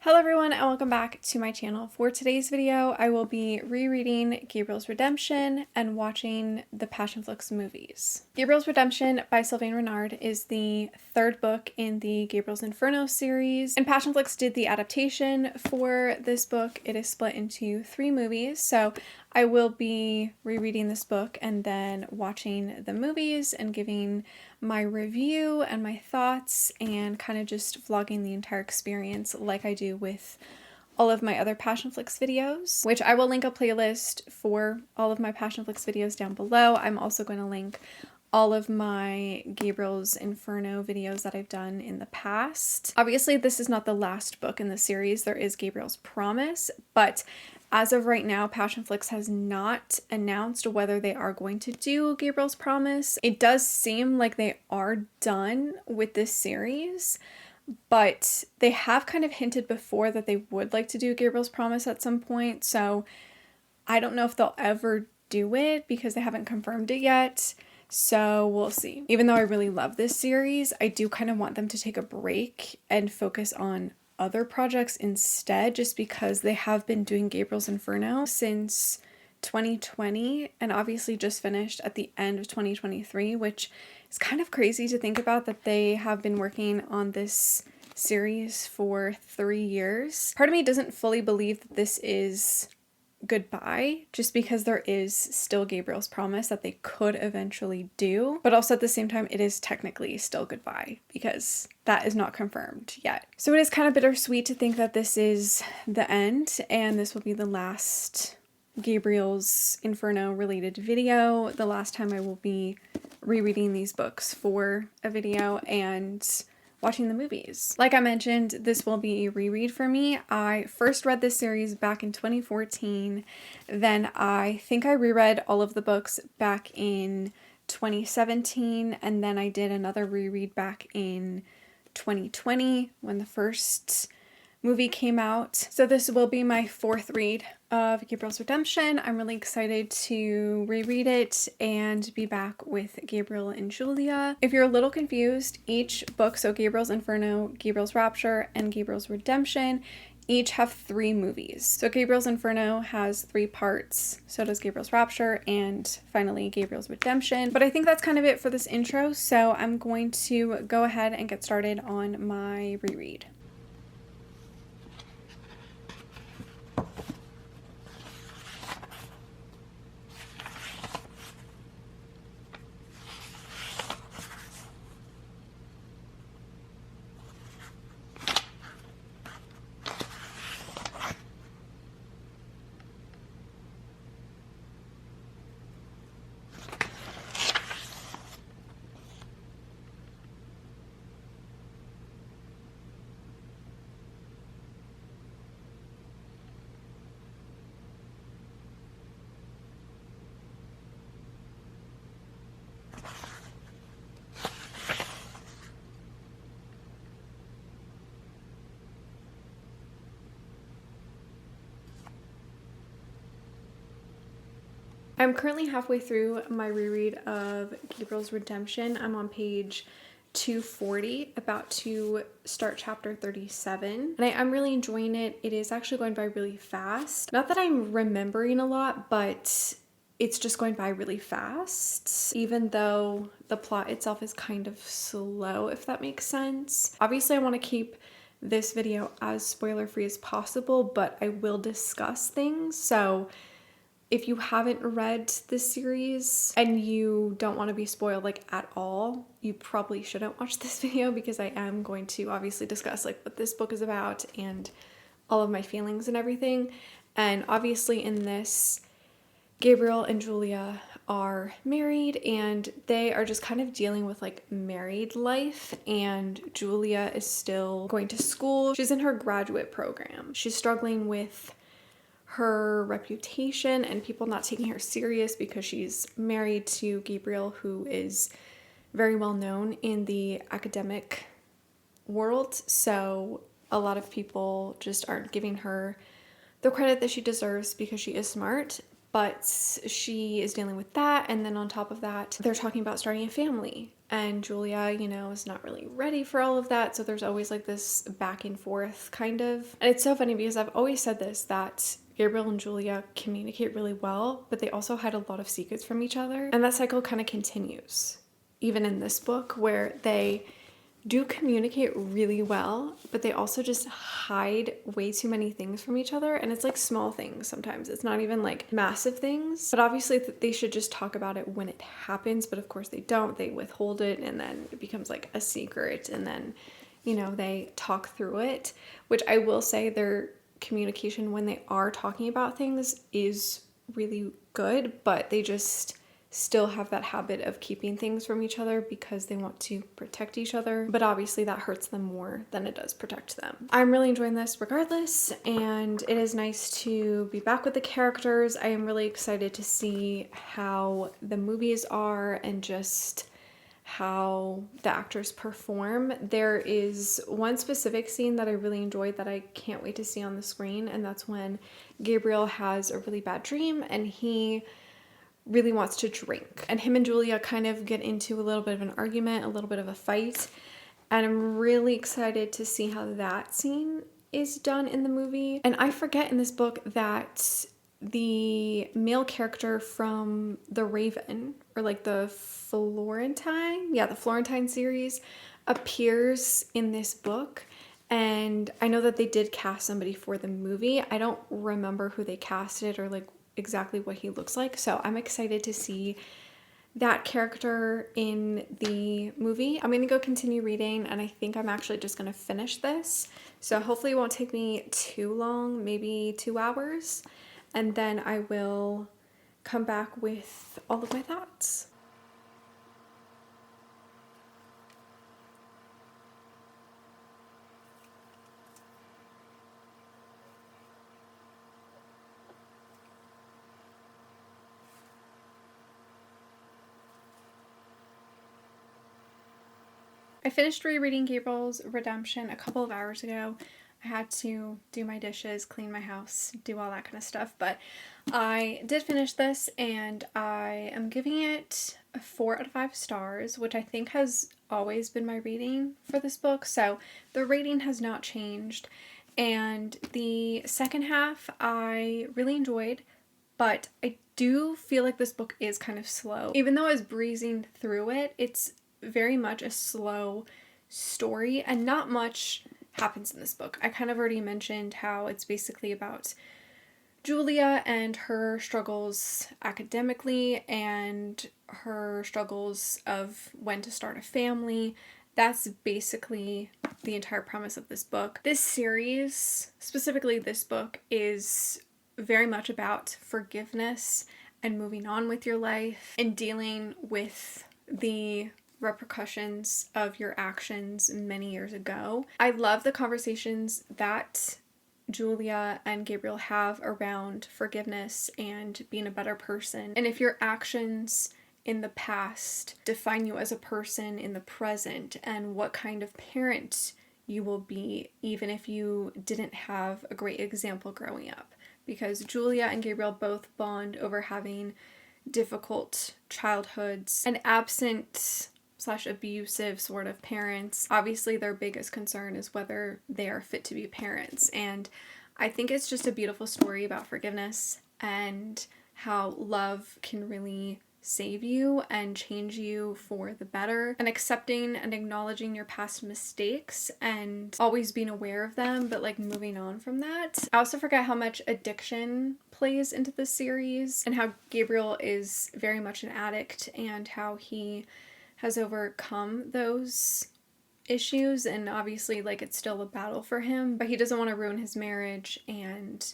Hello everyone and welcome back to my channel. For today's video, I will be rereading Gabriel's Redemption and watching the passionflix movies. Gabriel's Redemption by Sylvain Renard is the third book in the Gabriel's Inferno series, and passionflix did the adaptation for this book. It is split into 3 movies, so I will be rereading this book and then watching the movies and giving my review and my thoughts and kind of just vlogging the entire experience like I do with all of my other passionflix videos, which I will link a playlist for all of my passionflix videos down below. I'm also going to link all of my Gabriel's Inferno videos that I've done in the past. Obviously, this is not the last book in the series. There is Gabriel's Promise, but as of right now, passionflix has not announced whether they are going to do Gabriel's Promise. It does seem like they are done with this series, but they have kind of hinted before that they would like to do Gabriel's Promise at some point, so I don't know if they'll ever do it because they haven't confirmed it yet. So we'll see. Even though I really love this series, I do kind of want them to take a break and focus on other projects instead, just because they have been doing Gabriel's Inferno since 2020 and obviously just finished at the end of 2023, which is kind of crazy to think about that they have been working on this series for 3 years. Part of me doesn't fully believe that this is goodbye, just because there is still Gabriel's Promise that they could eventually do, but also at the same time it is technically still goodbye because that is not confirmed yet. So it is kind of bittersweet to think that this is the end and this will be the last Gabriel's Inferno related video, the last time I will be rereading these books for a video and watching the movies. Like I mentioned, this will be a reread for me. I first read this series back in 2014, then I think I reread all of the books back in 2017, and then I did another reread back in 2020 when the first movie came out. So this will be my 4th read of Gabriel's Redemption. I'm really excited to reread it and be back with Gabriel and Julia. If you're a little confused, each book, so Gabriel's Inferno, Gabriel's Rapture, and Gabriel's Redemption, each have 3 movies. So Gabriel's Inferno has 3 parts, so does Gabriel's Rapture, and finally Gabriel's Redemption. But I think that's kind of it for this intro, so I'm going to go ahead and get started on my reread. I'm currently halfway through my reread of Gabriel's Redemption. I'm on page 240, about to start chapter 37, and I'm really enjoying it. It is actually going by really fast. Not that I'm remembering a lot, but it's just going by really fast, even though the plot itself is kind of slow, if that makes sense. Obviously, I want to keep this video as spoiler-free as possible, but I will discuss things, so if you haven't read this series and you don't want to be spoiled like at all, you probably shouldn't watch this video, because I am going to obviously discuss like what this book is about and all of my feelings and everything. And obviously in this, Gabriel and Julia are married and they are just kind of dealing with like married life, and Julia is still going to school. She's in her graduate program. She's struggling with her reputation and people not taking her serious because she's married to Gabriel, who is very well known in the academic world. So a lot of people just aren't giving her the credit that she deserves because she is smart, but she is dealing with that. And then on top of that, they're talking about starting a family. and Julia, you know, is not really ready for all of that. So there's always like this back and forth kind of. And it's so funny because I've always said this, that Gabriel and Julia communicate really well, but they also hide a lot of secrets from each other. And that cycle kind of continues, even in this book, where they do communicate really well, but they also just hide way too many things from each other. And it's like small things sometimes. It's not even like massive things, but obviously they should just talk about it when it happens. But of course they don't. They withhold it, and then it becomes like a secret, and then, you know, they talk through it, which I will say their communication when they are talking about things is really good, but they just still have that habit of keeping things from each other because they want to protect each other, but obviously that hurts them more than it does protect them. I'm really enjoying this regardless, and it is nice to be back with the characters. I am really excited to see how the movies are and just how the actors perform. There is one specific scene that I really enjoyed that I can't wait to see on the screen, and that's when Gabriel has a really bad dream and he really wants to drink. And him and Julia kind of get into a little bit of an argument, a little bit of a fight. And I'm really excited to see how that scene is done in the movie. And I forget in this book that the male character from The Raven, or like the Florentine, yeah, the Florentine series, appears in this book. And I know that they did cast somebody for the movie. I don't remember who they casted or like exactly what he looks like. So I'm excited to see that character in the movie. I'm gonna go continue reading, and I think I'm actually just gonna finish this. So hopefully it won't take me too long, maybe 2 hours, and then I will come back with all of my thoughts. I finished rereading Gabriel's Redemption a couple of hours ago. I had to do my dishes, clean my house, do all that kind of stuff, but I did finish this, and I am giving it a 4 out of 5 stars, which I think has always been my rating for this book, so the rating has not changed. And the second half I really enjoyed, but I do feel like this book is kind of slow. Even though I was breezing through it, it's very much a slow story, and not much happens in this book. I kind of already mentioned how it's basically about Julia and her struggles academically and her struggles of when to start a family. That's basically the entire premise of this book. This series, specifically this book, is very much about forgiveness and moving on with your life and dealing with the repercussions of your actions many years ago. I love the conversations that Julia and Gabriel have around forgiveness and being a better person. And if your actions in the past define you as a person in the present, and what kind of parent you will be, even if you didn't have a great example growing up. Because Julia and Gabriel both bond over having difficult childhoods and absent / abusive sort of parents. Obviously their biggest concern is whether they are fit to be parents, and I think it's just a beautiful story about forgiveness and how love can really save you and change you for the better, and accepting and acknowledging your past mistakes and always being aware of them, but like moving on from that. I also forget how much addiction plays into this series, and how Gabriel is very much an addict, and how he has overcome those issues, and obviously like it's still a battle for him, but he doesn't want to ruin his marriage and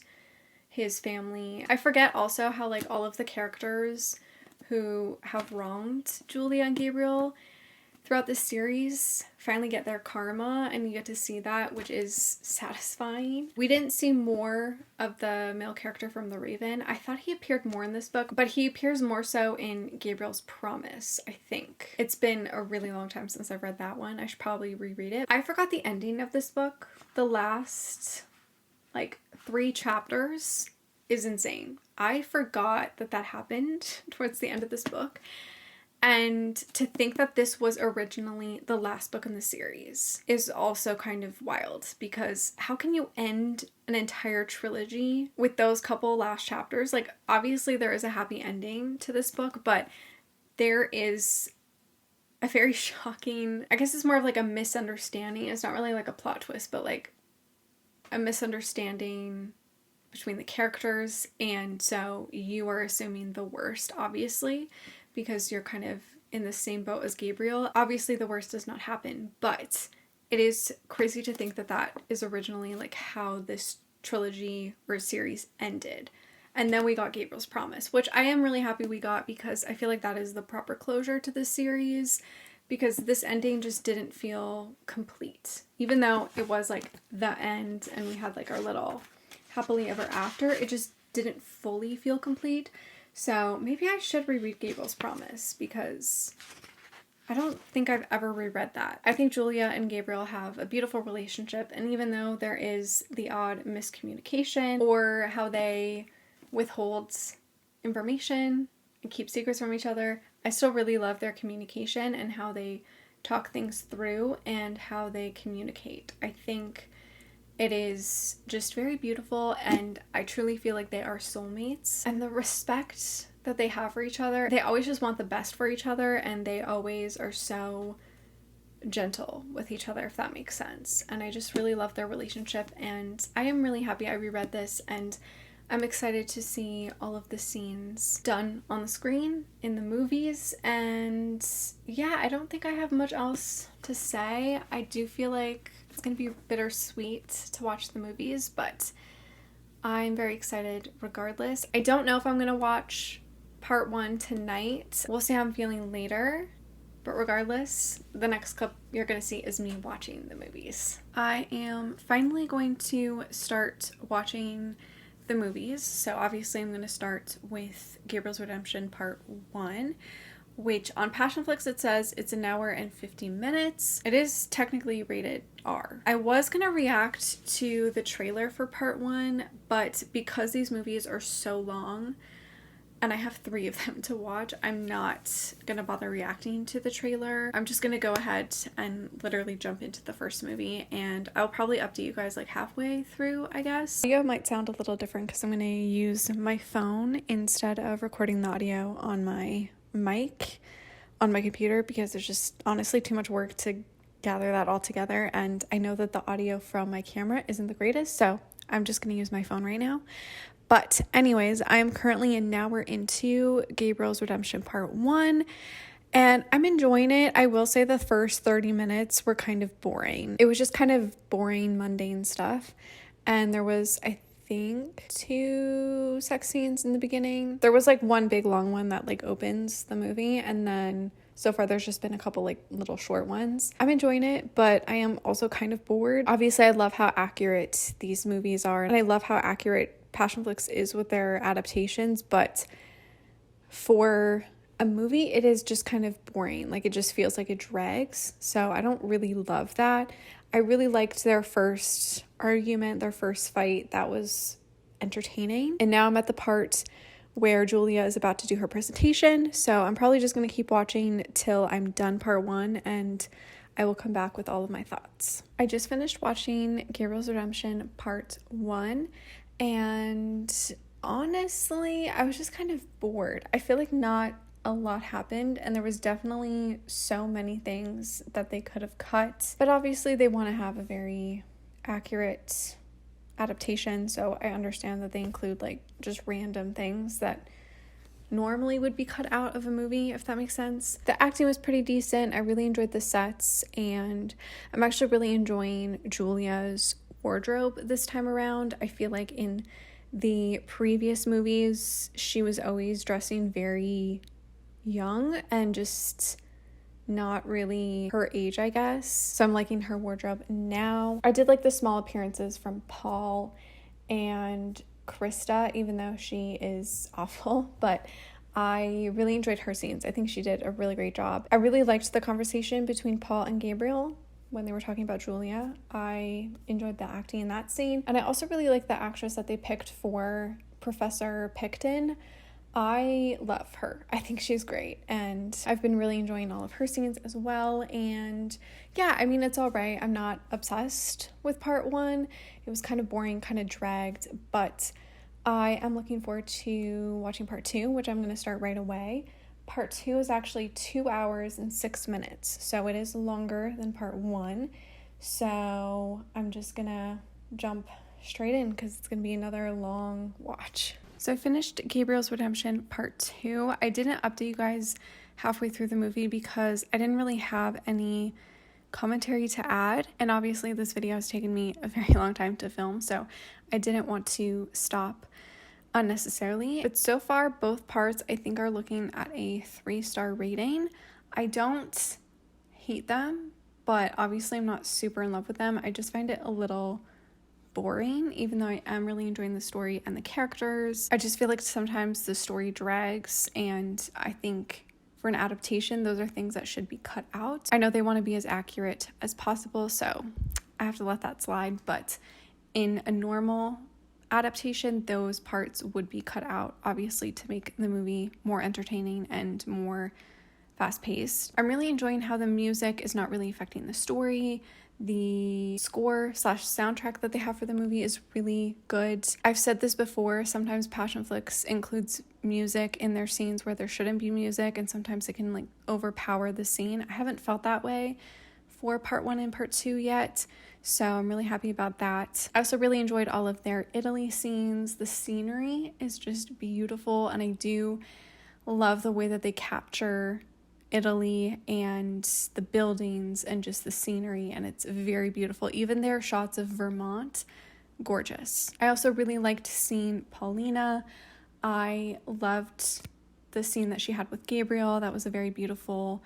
his family. I forget also how like all of the characters who have wronged Julia and Gabriel throughout this series finally get their karma, and you get to see that, which is satisfying. We didn't see more of the male character from The Raven. I thought he appeared more in this book, but he appears more so in Gabriel's Promise, I think. It's been a really long time since I've read that one. I should probably reread it. I forgot the ending of this book. The last like 3 chapters is insane. I forgot that happened towards the end of this book. And to think that this was originally the last book in the series is also kind of wild, because how can you end an entire trilogy with those couple last chapters? Like, obviously there is a happy ending to this book, but there is a very shocking, I guess it's more of like a misunderstanding. It's not really like a plot twist, but like a misunderstanding between the characters. And so you are assuming the worst, obviously, because you're kind of in the same boat as Gabriel. Obviously the worst does not happen, but it is crazy to think that that is originally like how this trilogy or series ended. And then we got Gabriel's Promise, which I am really happy we got, because I feel like that is the proper closure to this series, because this ending just didn't feel complete. Even though it was like the end and we had like our little happily ever after, it just didn't fully feel complete. So maybe I should reread Gabriel's Promise, because I don't think I've ever reread that. I think Julia and Gabriel have a beautiful relationship, and even though there is the odd miscommunication or how they withhold information and keep secrets from each other, I still really love their communication and how they talk things through and how they communicate. I think it is just very beautiful, and I truly feel like they are soulmates. And the respect that they have for each other, they always just want the best for each other, and they always are so gentle with each other, if that makes sense. And I just really love their relationship, and I am really happy I reread this, and I'm excited to see all of the scenes done on the screen in the movies. And yeah, I don't think I have much else to say. I do feel like it's going to be bittersweet to watch the movies, but I'm very excited regardless. I don't know if I'm going to watch part 1 tonight. We'll see how I'm feeling later. But regardless, the next clip you're going to see is me watching the movies. I am finally going to start watching the movies. So obviously I'm going to start with Gabriel's Redemption Part 1, which on passionflix it says it's 1 hour and 50 minutes. It is technically rated R. I was going to react to the trailer for Part 1, but because these movies are so long and I have 3 of them to watch, I'm not going to bother reacting to the trailer. I'm just going to go ahead and literally jump into the first movie, and I'll probably update you guys like halfway through, I guess. The video might sound a little different because I'm going to use my phone instead of recording the audio on my mic on my computer, because there's just honestly too much work to gather that all together, and I know that the audio from my camera isn't the greatest, so I'm just going to use my phone right now. But anyways, I'm currently an hour into Gabriel's Redemption Part 1, and I'm enjoying it. I will say the first 30 minutes were kind of boring. It was just kind of boring, mundane stuff. And there was, I think, 2 sex scenes in the beginning. There was like one big long one that like opens the movie, and then so far there's just been a couple like little short ones. I'm enjoying it, but I am also kind of bored. Obviously, I love how accurate these movies are, and I love how accurate passionflix is with their adaptations, but for a movie it is just kind of boring. Like, it just feels like it drags, so I don't really love that. I really liked their first argument, their first fight. That was entertaining. And now I'm at the part where Julia is about to do her presentation, so I'm probably just going to keep watching till I'm done Part 1, and I will come back with all of my thoughts. I just finished watching Gabriel's Redemption Part 1, and honestly, I was just kind of bored. I feel like not a lot happened, and there was definitely so many things that they could have cut, but obviously they want to have a very accurate adaptation, so I understand that they include like just random things that normally would be cut out of a movie, if that makes sense. The acting was pretty decent. I really enjoyed the sets, and I'm actually really enjoying Julia's wardrobe this time around. I feel like in the previous movies she was always dressing very young and just not really her age, I guess. So I'm liking her wardrobe now. I did like the small appearances from Paul and Krista, even though she is awful, but I really enjoyed her scenes. I think she did a really great job. I really liked the conversation between Paul and Gabriel when they were talking about Julia. I enjoyed the acting in that scene, and I also really like the actress that they picked for Professor Picton. I love her. I think she's great, and I've been really enjoying all of her scenes as well. And yeah, I mean, it's all right. I'm not obsessed with part one. It was kind of boring, kind of dragged, but I am looking forward to watching part two, which I'm going to start right away. Part two is actually 2 hours and 6 minutes, so it is longer than part one. So I'm just gonna jump straight in because it's gonna be another long watch. So I finished Gabriel's Redemption Part 2. I didn't update you guys halfway through the movie because I didn't really have any commentary to add. And obviously this video has taken me a very long time to film, so I didn't want to stop unnecessarily. But so far, both parts I think are looking at a 3-star rating. I don't hate them, but obviously I'm not super in love with them. I just find it a little boring, even though I am really enjoying the story and the characters. I just feel like sometimes the story drags, and I think for an adaptation, those are things that should be cut out. I know they want to be as accurate as possible, so I have to let that slide, but in a normal adaptation, those parts would be cut out, obviously, to make the movie more entertaining and more fast-paced. I'm really enjoying how the music is not really affecting the story. The score/soundtrack that they have for the movie is really good. I've said this before, sometimes passionflix includes music in their scenes where there shouldn't be music, and sometimes it can like overpower the scene. I haven't felt that way for part one and part two yet, so I'm really happy about that. I also really enjoyed all of their Italy scenes. The scenery is just beautiful, and I do love the way that they capture Italy and the buildings and just the scenery, and it's very beautiful. Even their shots of Vermont, gorgeous. I also really liked seeing Paulina. I loved the scene that she had with Gabriel. That was a very beautiful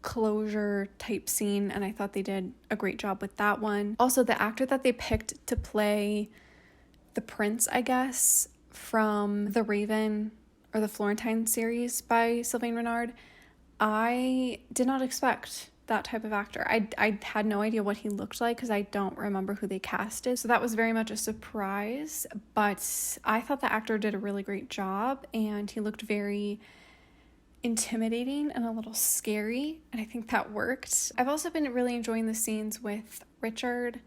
closure type scene, and I thought they did a great job with that one. Also, the actor that they picked to play the prince, I guess, from the Raven or the Florentine series by Sylvain Renard, I did not expect that type of actor. I had no idea what he looked like because I don't remember who they casted. So that was very much a surprise, but I thought the actor did a really great job, and he looked very intimidating and a little scary, and I think that worked. I've also been really enjoying the scenes with Richard.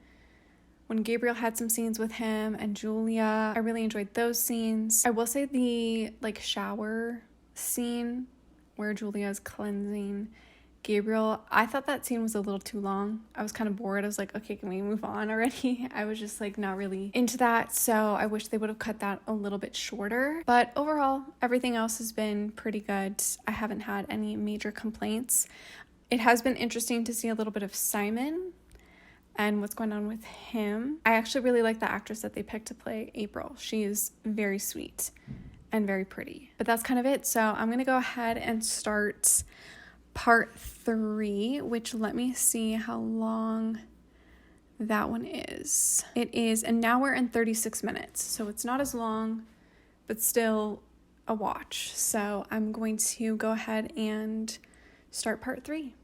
When Gabriel had some scenes with him and Julia, I really enjoyed those scenes. I will say the shower scene where Julia is cleansing Gabriel, I thought that scene was a little too long. I was kind of bored. I was like, okay, can we move on already? I was just like not really into that, so I wish they would have cut that a little bit shorter. But overall, everything else has been pretty good. I haven't had any major complaints. It has been interesting to see a little bit of Simon and what's going on with him. I actually really like the actress that they picked to play April. She is very sweet and very pretty. But that's kind of it. So I'm going to go ahead and start part 3, which let me see how long that one is. It is an hour and 36 minutes. So it's not as long, but still a watch. So I'm going to go ahead and start part 3.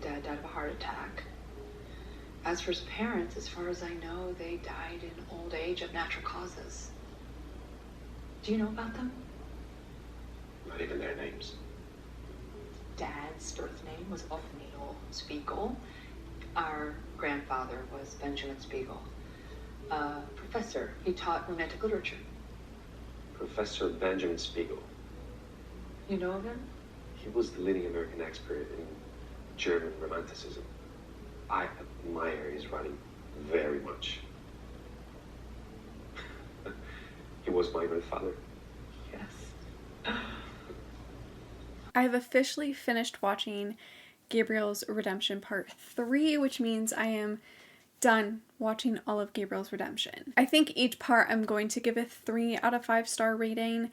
Dad died of a heart attack. As for his parents, as far as I know, they died in old age of natural causes. Do you know about them? Not even their names. Dad's birth name was Othniel Spiegel. Our grandfather was Benjamin Spiegel. Professor. He taught romantic literature. Professor Benjamin Spiegel. You know of him? He was the leading American expert in German Romanticism. I admire his writing very much. He was my grandfather. Yes. I have officially finished watching Gabriel's Redemption Part 3, which means I am done watching all of Gabriel's Redemption. I think each part I'm going to give a 3 out of 5 star rating.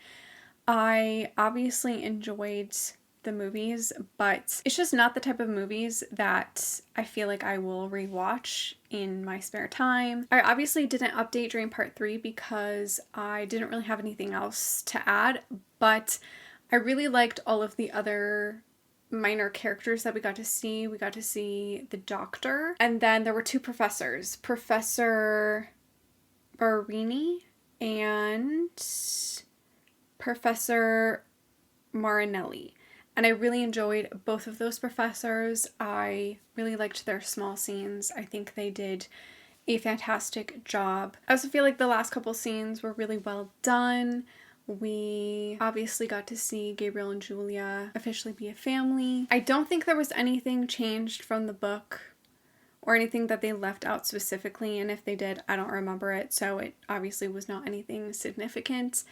I obviously enjoyed the movies, but it's just not the type of movies that I feel like I will rewatch in my spare time. I obviously didn't update during part 3 because I didn't really have anything else to add, but I really liked all of the other minor characters that we got to see. We got to see the doctor, and then there were 2 professors, Professor Barini and Professor Marinelli. And I really enjoyed both of those professors. I really liked their small scenes. I think they did a fantastic job. I also feel like the last couple scenes were really well done. We obviously got to see Gabriel and Julia officially be a family. I don't think there was anything changed from the book or anything that they left out specifically, and if they did, I don't remember it, so it obviously was not anything significant.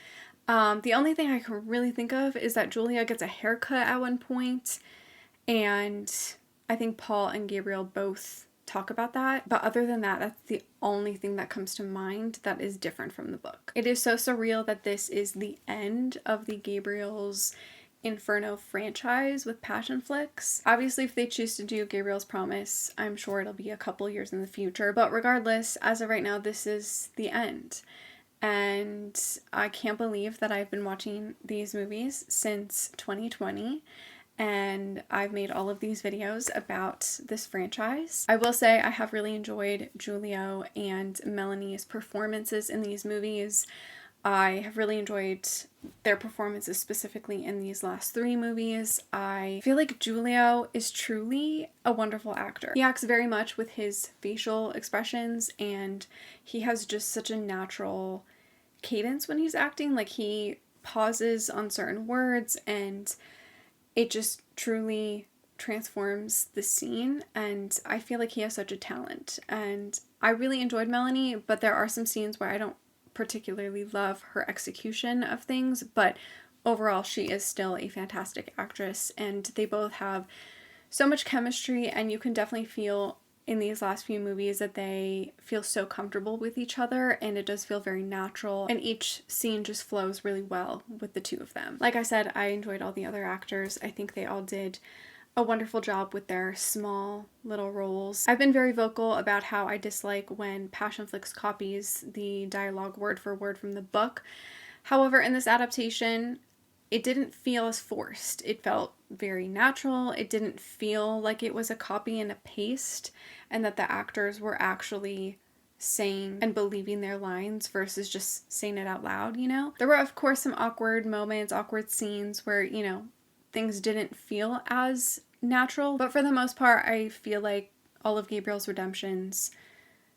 The only thing I can really think of is that Julia gets a haircut at one point, and I think Paul and Gabriel both talk about that, but other than that, that's the only thing that comes to mind that is different from the book. It is so surreal that this is the end of the Gabriel's Inferno franchise with Passionflix. Obviously, if they choose to do Gabriel's Promise, I'm sure it'll be a couple years in the future, but regardless, as of right now, this is the end. And I can't believe that I've been watching these movies since 2020. And I've made all of these videos about this franchise. I will say I have really enjoyed Julio and Melanie's performances in these movies. I have really enjoyed their performances specifically in these last 3 movies. I feel like Julio is truly a wonderful actor. He acts very much with his facial expressions, and he has just such a natural cadence when he's acting. Like, he pauses on certain words, and it just truly transforms the scene, and I feel like he has such a talent. And I really enjoyed Melanie, but there are some scenes where I don't particularly love her execution of things, but overall she is still a fantastic actress, and they both have so much chemistry, and you can definitely feel in these last few movies that they feel so comfortable with each other, and it does feel very natural, and each scene just flows really well with the two of them. Like I said, I enjoyed all the other actors. I think they all did a wonderful job with their small little roles. I've been very vocal about how I dislike when Passionflix copies the dialogue word for word from the book. However, in this adaptation, it didn't feel as forced. It felt very natural. It didn't feel like it was a copy and a paste, and that the actors were actually saying and believing their lines versus just saying it out loud, you know? There were, of course, some awkward moments, awkward scenes where, you know, things didn't feel as natural, but for the most part, I feel like all of Gabriel's Redemption's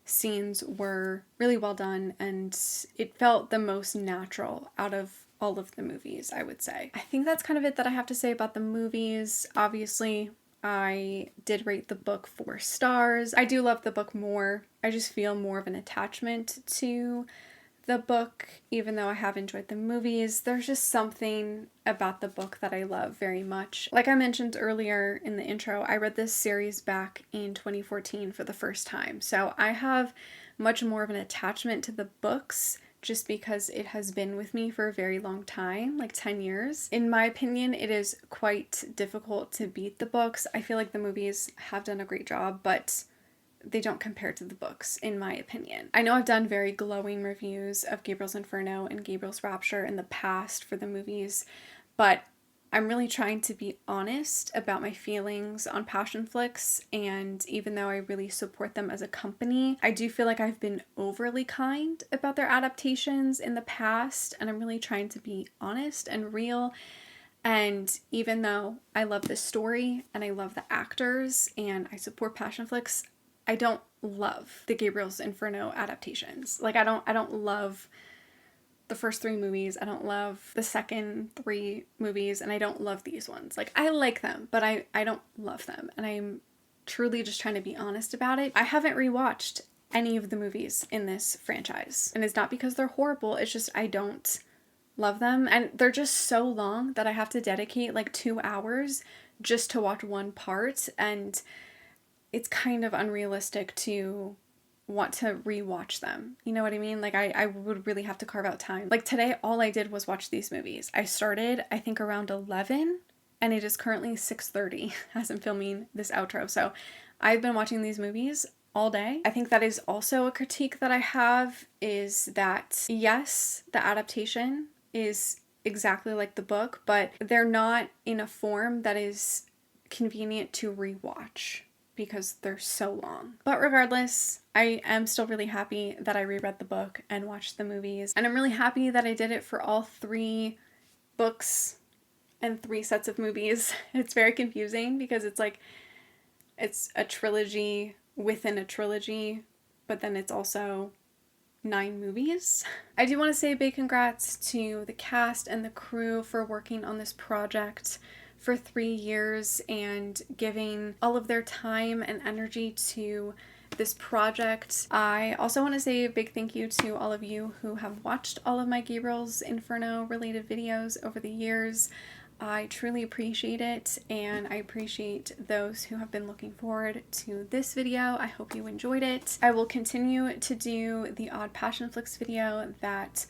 scenes were really well done, and it felt the most natural out of all of the movies, I would say. I think that's kind of it that I have to say about the movies. Obviously, I did rate the book 4 stars. I do love the book more. I just feel more of an attachment to the book, even though I have enjoyed the movies. There's just something about the book that I love very much. Like I mentioned earlier in the intro, I read this series back in 2014 for the first time. So I have much more of an attachment to the books just because it has been with me for a very long time, like 10 years. In my opinion, it is quite difficult to beat the books. I feel like the movies have done a great job, but they don't compare to the books, in my opinion. I know I've done very glowing reviews of Gabriel's Inferno and Gabriel's Rapture in the past for the movies, but I'm really trying to be honest about my feelings on Passionflix, and even though I really support them as a company, I do feel like I've been overly kind about their adaptations in the past, and I'm really trying to be honest and real. And even though I love the story and I love the actors and I support Passionflix, I don't love the Gabriel's Inferno adaptations. Like, I don't love the first 3 movies. I don't love the second 3 movies, and I don't love these ones. Like, I like them, but I don't love them, and I'm truly just trying to be honest about it. I haven't rewatched any of the movies in this franchise, and it's not because they're horrible, it's just I don't love them, and they're just so long that I have to dedicate like 2 hours just to watch one part, and it's kind of unrealistic to want to rewatch them. You know what I mean? Like, I would really have to carve out time. Like, today, all I did was watch these movies. I started, I think, around 11, and it is currently 6:30 as I'm filming this outro. So I've been watching these movies all day. I think that is also a critique that I have, is that, yes, the adaptation is exactly like the book, but they're not in a form that is convenient to rewatch, because they're so long. But regardless, I am still really happy that I reread the book and watched the movies. And I'm really happy that I did it for all 3 books and 3 sets of movies. It's very confusing because it's like, it's a trilogy within a trilogy, but then it's also 9 movies. I do want to say a big congrats to the cast and the crew for working on this project for 3 years and giving all of their time and energy to this project. I also want to say a big thank you to all of you who have watched all of my Gabriel's Inferno related videos over the years. I truly appreciate it, and I appreciate those who have been looking forward to this video. I hope you enjoyed it. I will continue to do the odd passionflix video that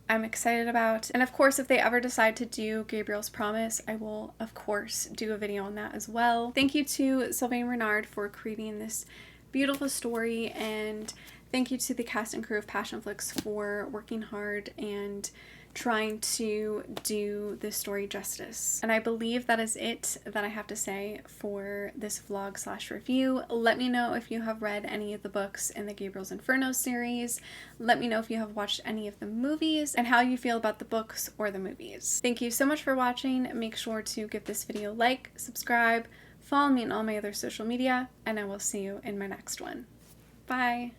I'm excited about. And of course, if they ever decide to do Gabriel's Promise, I will of course do a video on that as well. Thank you to Sylvain Renard for creating this beautiful story, and thank you to the cast and crew of Passionflix for working hard and trying to do this story justice. And I believe that is it that I have to say for this vlog / review. Let me know if you have read any of the books in the Gabriel's Inferno series. Let me know if you have watched any of the movies and how you feel about the books or the movies. Thank you so much for watching. Make sure to give this video a like, subscribe, follow me on all my other social media, and I will see you in my next one. Bye!